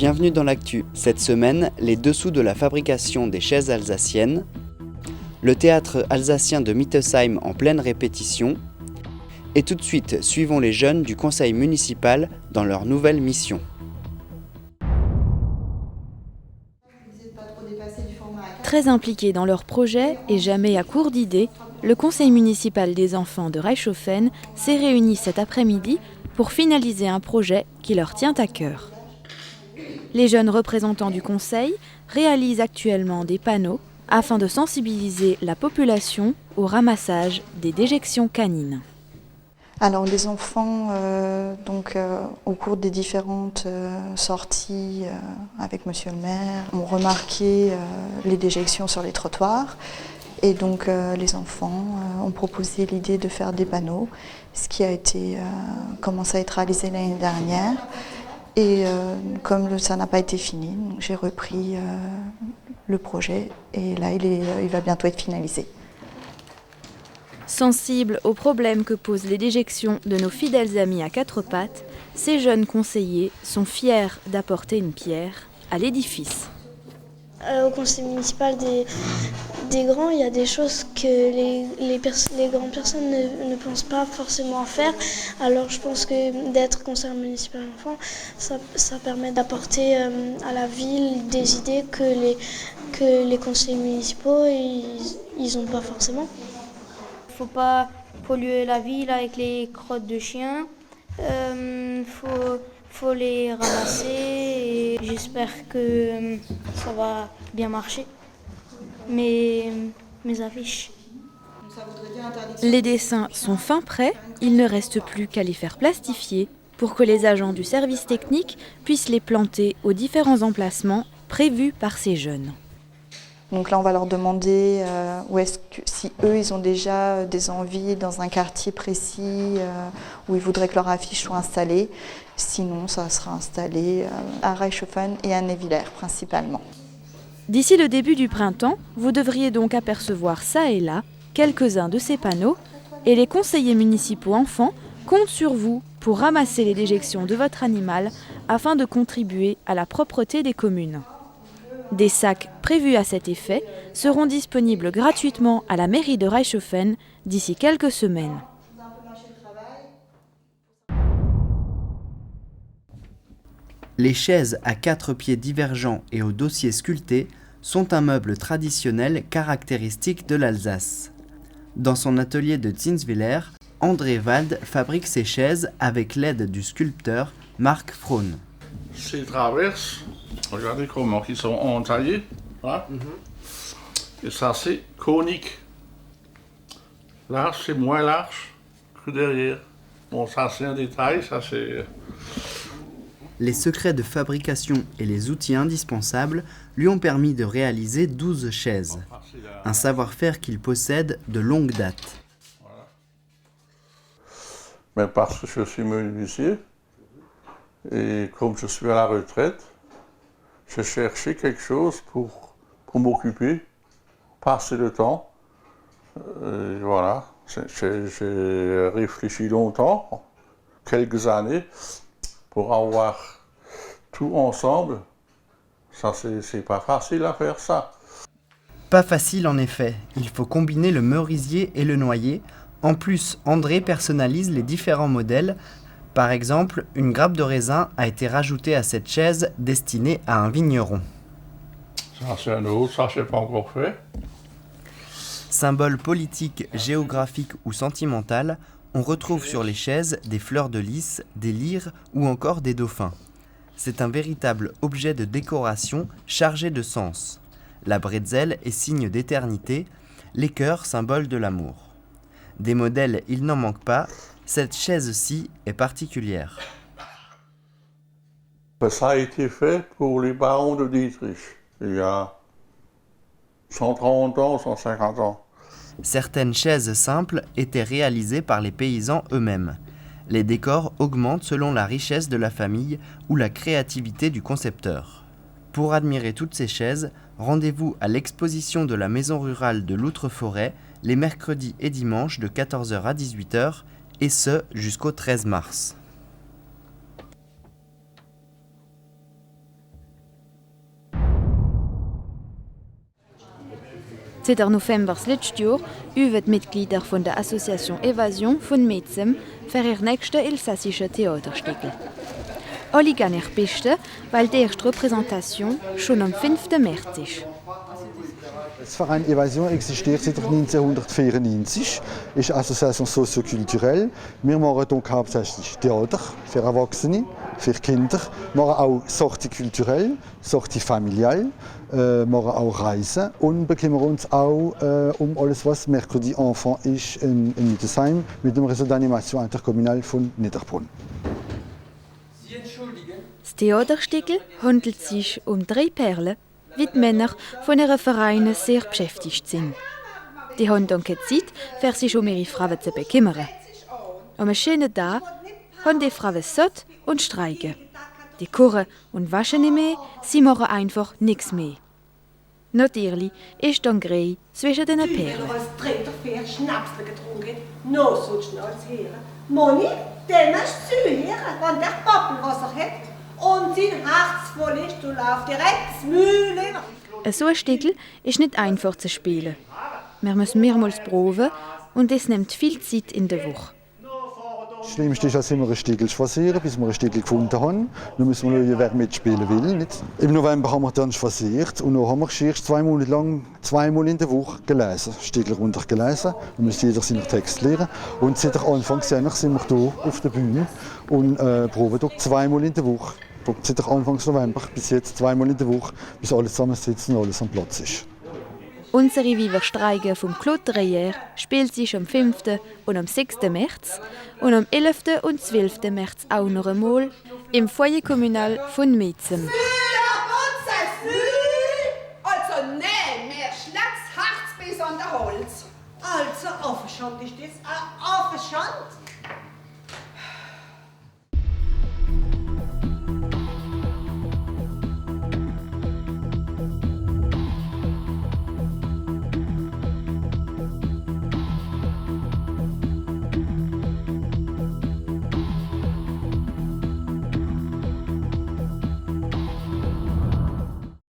Bienvenue dans l'actu. Cette semaine, les dessous de la fabrication des chaises alsaciennes, le théâtre alsacien de Mittesheim en pleine répétition, et tout de suite, suivons les jeunes du conseil municipal dans leur nouvelle mission. Très impliqué dans leur projet et jamais à court d'idées, le conseil municipal des enfants de Reichshofen s'est réuni cet après-midi pour finaliser un projet qui leur tient à cœur. Les jeunes représentants du conseil réalisent actuellement des panneaux afin de sensibiliser la population au ramassage des déjections canines. Alors les enfants, au cours des différentes sorties avec Monsieur le maire, ont remarqué les déjections sur les trottoirs. Et donc les enfants ont proposé l'idée de faire des panneaux, ce qui a été commencé à être réalisé l'année dernière. Et comme ça n'a pas été fini, j'ai repris le projet et là il va bientôt être finalisé. Sensibles aux problèmes que posent les déjections de nos fidèles amis à quatre pattes, ces jeunes conseillers sont fiers d'apporter une pierre à l'édifice. Au conseil municipal des grands, il y a des choses que les grandes personnes ne pensent pas forcément à faire. Alors je pense que d'être conseiller municipal d'enfants, ça permet d'apporter à la ville des idées que les conseillers municipaux ils n'ont pas forcément. Faut pas polluer la ville avec les crottes de chiens. Faut les ramasser et j'espère que ça va bien marcher. Mes affiches. Les dessins sont fin prêts, il ne reste plus qu'à les faire plastifier pour que les agents du service technique puissent les planter aux différents emplacements prévus par ces jeunes. Donc là, on va leur demander si eux, ils ont déjà des envies dans un quartier précis où ils voudraient que leur affiche soit installée. Sinon, ça sera installé à Reichshofen et à Neuvillers principalement. D'ici le début du printemps, vous devriez donc apercevoir ça et là quelques-uns de ces panneaux et les conseillers municipaux enfants comptent sur vous pour ramasser les déjections de votre animal afin de contribuer à la propreté des communes. Des sacs prévus à cet effet seront disponibles gratuitement à la mairie de Reichshofen d'ici quelques semaines. Les chaises à 4 pieds divergents et au dossier sculpté sont un meuble traditionnel caractéristique de l'Alsace. Dans son atelier de Zinswiller, André Wald fabrique ses chaises avec l'aide du sculpteur Marc Frohn. Ces traverses, regardez comment ils sont entaillés. Là. Et ça, c'est conique. Là, c'est moins large que derrière. Bon, ça, c'est un détail. Ça, c'est... Les secrets de fabrication et les outils indispensables lui ont permis de réaliser 12 chaises. Un savoir-faire qu'il possède de longue date. Voilà. Mais parce que je suis menuisier, et comme je suis à la retraite, j'ai cherché quelque chose pour m'occuper, passer le temps. Et voilà, j'ai réfléchi longtemps, quelques années, pour avoir tout ensemble. Ça, c'est pas facile à faire ça. Pas facile en effet, il faut combiner le merisier et le noyer. En plus, André personnalise les différents modèles. Par exemple, une grappe de raisin a été rajoutée à cette chaise destinée à un vigneron. Ça, c'est un autre, ça, c'est pas encore fait. Symbole politique, géographique ou sentimental, on retrouve sur les chaises des fleurs de lys, des lyres ou encore des dauphins. C'est un véritable objet de décoration chargé de sens. La bretzel est signe d'éternité, les cœurs symbole de l'amour. Des modèles, il n'en manque pas. Cette chaise-ci est particulière. Ça a été fait pour les barons de Dietrich, il y a 130 ans, 150 ans. Certaines chaises simples étaient réalisées par les paysans eux-mêmes. Les décors augmentent selon la richesse de la famille ou la créativité du concepteur. Pour admirer toutes ces chaises, rendez-vous à l'exposition de la maison rurale de l'Outre-Forêt les mercredis et dimanches de 14h à 18h et ce jusqu'au 13 mars. Seit November letztes Jahr üben die Mitglieder von der Association Evasion von Metzem für ihr nächstes elsassisches Theaterstück. Alle gehen ihr Bestes, weil die erste Repräsentation schon am 5. März ist. Der Verein Evasion existiert seit 1994, ist eine Association soziokulturell. Wir machen donc hauptsächlich Theater für Erwachsene, für Kinder, machen auch Sortie kulturell, Sortie familial, machen auch Reisen und kümmern uns auch um alles, was Mercredi Enfant ist in Niedersheim mit dem Réseau d'Animation Intercommunal von Niederbrunn. Das Theaterstück handelt sich um 3 Perlen, wie die Männer von ihren Vereinen sehr beschäftigt sind. Die haben dann keine Zeit, für sich um ihre Frauen zu bekümmern. Am schönen Tag haben die Frauen satt und streiken. Die kochen und waschen nicht mehr, sie machen einfach nichts mehr. Natürlich ist dann Grey zwischen den Perlen. Als dritter vier Schnapsel getrunken, noch so schnell als Heere. Moni, den hast du zuhören, wenn der Pappelwasser hat und sein Herz voll ist, du laufst direkt ins Mühle. So ein Stück ist nicht einfach zu spielen. Wir müssen mehrmals proben und es nimmt viel Zeit in der Woche. Das Schlimmste ist, dass wir ein Stück spazieren, bis wir ein Stück gefunden haben. Dann müssen wir schauen, wer mitspielen will. Nicht? Im November haben wir dann spaziert und dann haben wir erst 2 Monate lang, 2-mal in der Woche gelesen, Stücke runtergelesen. Dann muss jeder seinen Text lernen. Und seit Anfang sind wir hier auf der Bühne und proben dort 2-mal in der Woche. Seit Anfang November bis jetzt 2-mal in der Woche, bis alles zusammensitzen und alles am Platz ist. Unsere Viva Streige vom Claude Dreyer spielt sich am 5. und am 6. März und am 11. und 12. März auch noch einmal im Foyer Kommunal von Metzem. Also nein, mehr Schlatz, Harz bis an der Holz. Also, Affenschand ist das, Affenschand.